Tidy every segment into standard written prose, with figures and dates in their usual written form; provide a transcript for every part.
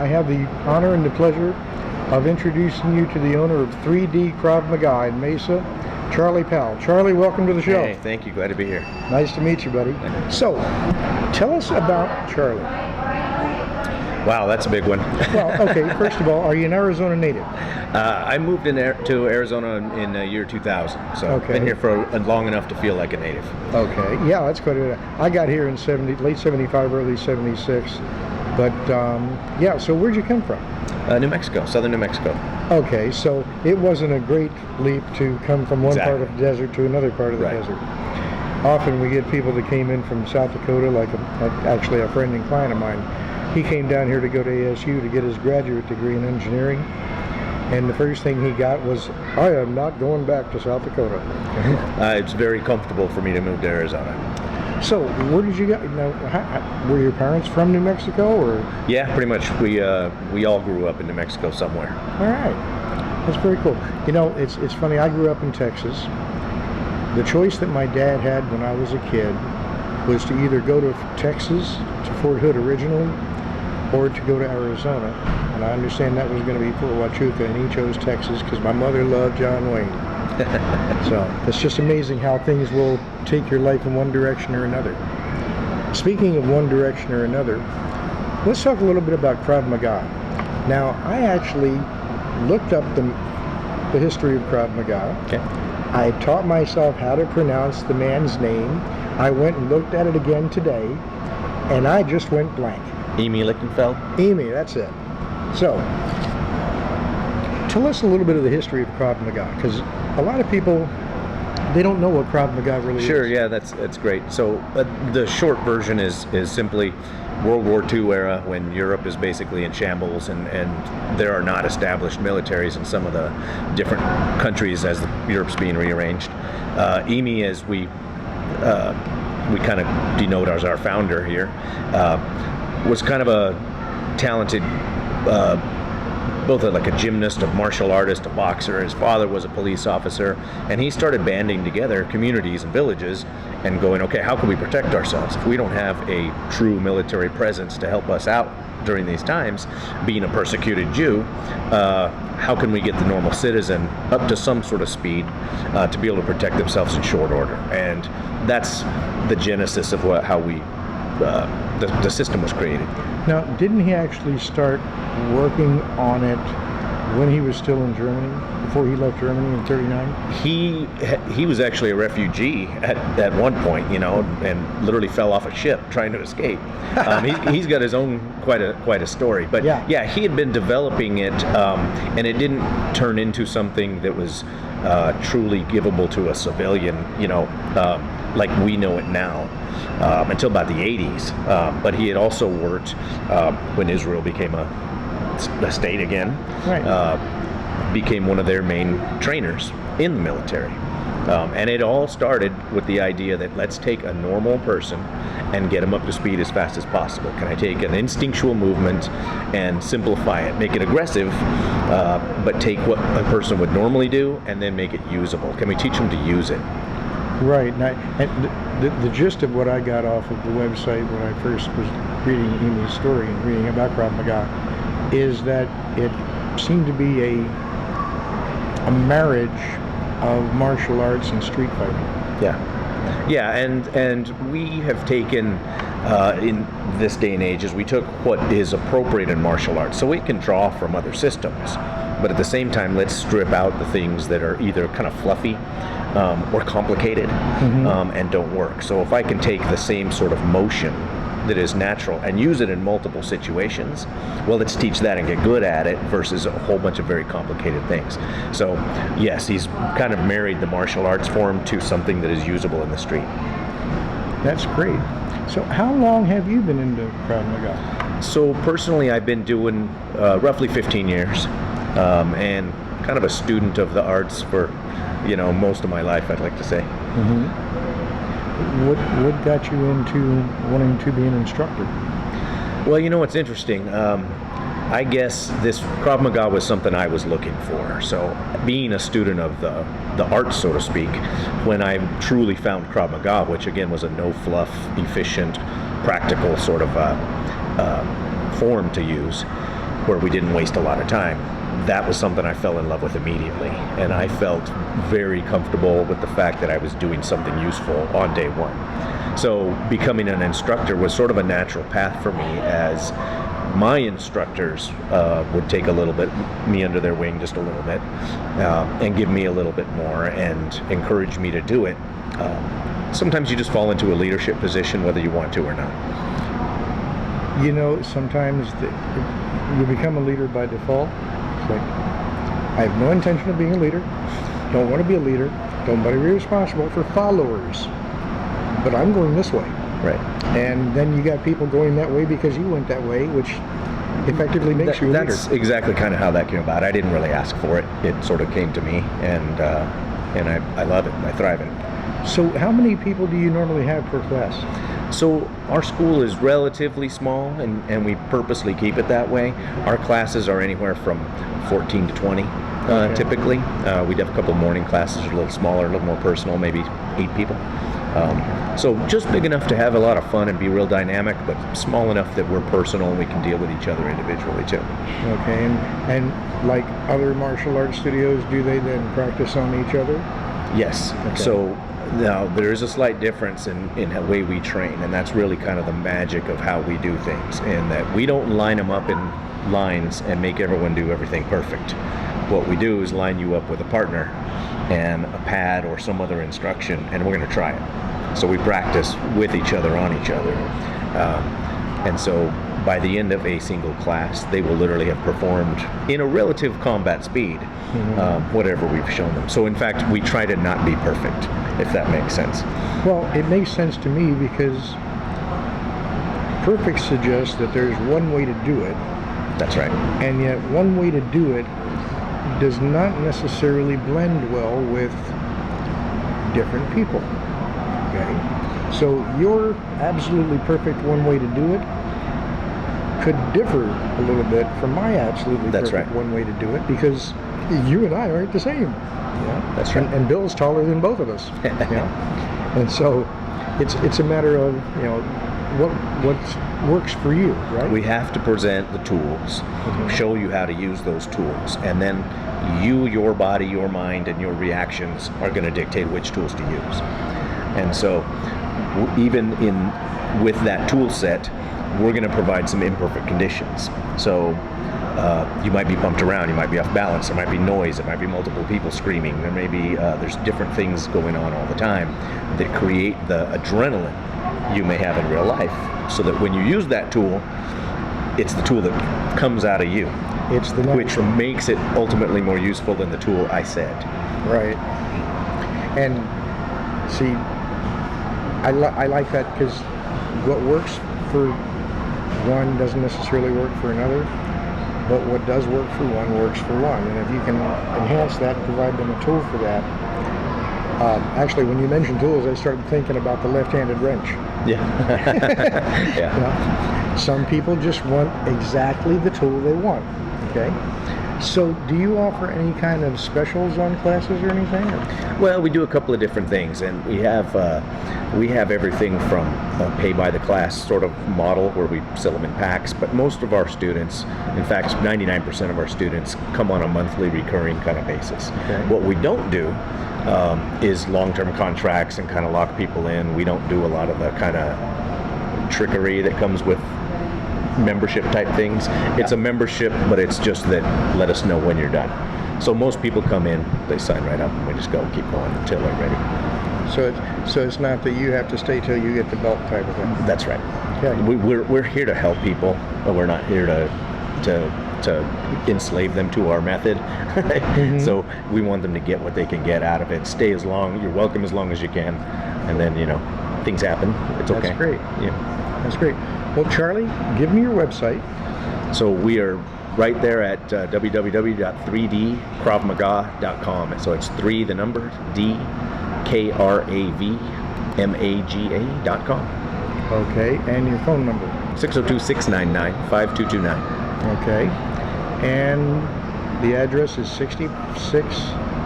I have the honor and the pleasure of introducing you to the owner of 3D Krav Maga in Mesa, Charley Powell. Charley, welcome to the show. Hey, thank you. Glad to be here. Nice to meet you, buddy. So, tell us about Charley. Wow, that's a big one. Well, okay, first of all, are you an Arizona native? I moved to Arizona in the year 2000, so I've been here for long enough to feel like a native. Okay, yeah, that's quite a bit. I got here in late 75, early 76. But, yeah, so where'd you come from? New Mexico, southern New Mexico. Okay, so it wasn't a great leap to come from one part of the desert to another part of the desert. Often we get people that came in from South Dakota, like actually a friend and client of mine. He came down here to go to ASU to get his graduate degree in engineering, and the first thing he got was, I am not going back to South Dakota. It's very comfortable for me to move to Arizona. So, where did you go? Were your parents from New Mexico, or? Yeah, pretty much. We all grew up in New Mexico somewhere. All right, that's very cool. You know, it's funny. I grew up in Texas. The choice that my dad had when I was a kid was to either go to Texas, to Fort Hood originally, or to go to Arizona. And I understand that was going to be Fort Huachuca, and he chose Texas because my mother loved John Wayne. So it's just amazing how things will take your life in one direction or another. Speaking of one direction or another, let's talk a little bit about Krav Maga. Now, I actually looked up the history of Krav Maga. Okay. I taught myself how to pronounce the man's name. I went and looked at it again today, and I just went blank. Imi Lichtenfeld? Imi, that's it. So, tell us a little bit of the history of Krav Maga, because a lot of people, they don't know what Krav Maga really is. Sure, yeah, that's great. So the short version is simply World War II era, when Europe is basically in shambles and there are not established militaries in some of the different countries as Europe's being rearranged. Imi, as we kind of denote as our founder here, was kind of a talented both like a gymnast, a martial artist, a boxer. His father was a police officer, and he started banding together communities and villages and going, okay, how can we protect ourselves if we don't have a true military presence to help us out during these times? Being a persecuted Jew, how can we get the normal citizen up to some sort of speed to be able to protect themselves in short order? And that's the genesis of how the system was created. Now, didn't he actually start working on it when he was still in Germany, before he left Germany in '39? He was actually a refugee at one point, you know, and literally fell off a ship trying to escape. He's got his own quite a story. But yeah, he had been developing it, and it didn't turn into something that was truly givable to a civilian, you know, like we know it now. Until about the 80s, but he had also worked when Israel became a state again, became one of their main trainers in the military. And it all started with the idea that let's take a normal person and get them up to speed as fast as possible. Can I take an instinctual movement and simplify it, make it aggressive, but take what a person would normally do and then make it usable? Can we teach them to use it? Right. And the gist of what I got off of the website when I first was reading Imi's story and reading about Krav Maga is that it seemed to be a marriage of martial arts and street fighting. Yeah, and we have taken in this day and age, as we took what is appropriate in martial arts, so we can draw from other systems, but at the same time, let's strip out the things that are either kind of fluffy or complicated and don't work. So if I can take the same sort of motion that is natural and use it in multiple situations, well, let's teach that and get good at it versus a whole bunch of very complicated things. So yes, he's kind of married the martial arts form to something that is usable in the street. That's great. So how long have you been into Krav Maga? So personally, I've been doing roughly 15 years and kind of a student of the arts for most of my life, I'd like to say. What got you into wanting to be an instructor? Well, it's interesting. I guess this Krav Maga was something I was looking for. So being a student of the arts, so to speak, when I truly found Krav Maga, which again was a no-fluff, efficient, practical sort of form to use, where we didn't waste a lot of time. That was something I fell in love with immediately, and I felt very comfortable with the fact that I was doing something useful on day one. So becoming an instructor was sort of a natural path for me, as my instructors would take a little bit me under their wing, just a little bit, and give me a little bit more and encourage me to do it. Sometimes you just fall into a leadership position whether you want to or not. You know, sometimes you become a leader by default. It's like, I have no intention of being a leader, don't want to be a leader, don't want to be responsible for followers, but I'm going this way. Right. And then you got people going that way because you went that way, which effectively makes you a leader. That's exactly kind of how that came about. I didn't really ask for it. It sort of came to me, and I love it. I thrive in it. So how many people do you normally have per class? So our school is relatively small, and we purposely keep it that way. Our classes are anywhere from 14 to 20, Okay. typically. We'd have a couple morning classes, a little smaller, a little more personal, maybe 8 people. So just big enough to have a lot of fun and be real dynamic, but small enough that we're personal and we can deal with each other individually too. Okay, and like other martial arts studios, do they then practice on each other? Yes. Okay. So now there is a slight difference in the way we train, and that's really kind of the magic of how we do things, in that we don't line them up in lines and make everyone do everything perfect. What we do is line you up with a partner and a pad or some other instruction, and we're going to try it. So we practice with each other, on each other. And so by the end of a single class, they will literally have performed in a relative combat speed, whatever we've shown them. So in fact, we try to not be perfect, if that makes sense. Well, it makes sense to me because perfect suggests that there's one way to do it, That's right. and yet one way to do it does not necessarily blend well with different people. Okay? So your absolutely perfect one way to do it could differ a little bit from my absolutely That's perfect right. one way to do it, because you and I aren't the same. Yeah? That's right. And Bill's taller than both of us. Yeah? And so it's a matter of, you know, what works for you, right? We have to present the tools, show you how to use those tools, and then you, your body, your mind, and your reactions are going to dictate which tools to use. And so even with that tool set, we're going to provide some imperfect conditions. So you might be bumped around, you might be off balance, there might be noise, there might be multiple people screaming, there may be there's different things going on all the time that create the adrenaline you may have in real life, so that when you use that tool, it's the tool that comes out of you. It's the which makes it ultimately more useful than the tool I said. Right. And see, I like that, because what works for one doesn't necessarily work for another, but what does work for one works for one. And if you can enhance that and provide them a tool for that. Actually, when you mentioned tools, I started thinking about the left-handed wrench. Yeah. Yeah. Yeah. Some people just want exactly the tool they want. Okay. So do you offer any kind of specials on classes or anything? Well, we do a couple of different things, and we have everything from a pay by the class sort of model where we sell them in packs, but most of our students, in fact 99% of our students, come on a monthly recurring kind of basis. Okay. What we don't do is long-term contracts and kind of lock people in. We don't do a lot of the kind of trickery that comes with membership type things. It's a membership, but it's just that let us know when you're done. So most people come in, they sign right up, and we just go keep going until they're ready. So it's not that you have to stay till you get the belt type of thing. That's right. Okay. We're here to help people, but we're not here to enslave them to our method. So we want them to get what they can get out of it. Stay as long, you're welcome as long as you can, and then things happen. It's okay. That's great. Yeah. That's great. Well, Charlie, give me your website. So we are right there at www.3dkravmaga.com. So it's 3 the number D KRAVMAGA.com. Okay, and your phone number. 602-699-5229. Okay, and the address is 66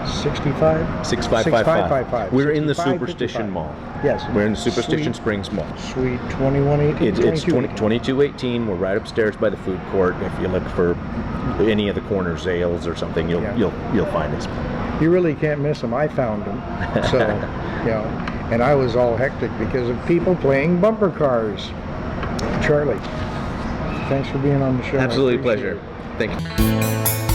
65? 6555. We're in the 65, Superstition 55. Mall. Yes. We're in the Superstition Suite- Springs Mall. Suite 2118. It's 2218. We're right upstairs by the food court. If you look for any of the corner sales or something, you'll find us. You really can't miss them. I found them. So, and I was all hectic because of people playing bumper cars. Charlie, thanks for being on the show. Absolutely I appreciate pleasure. Thank you.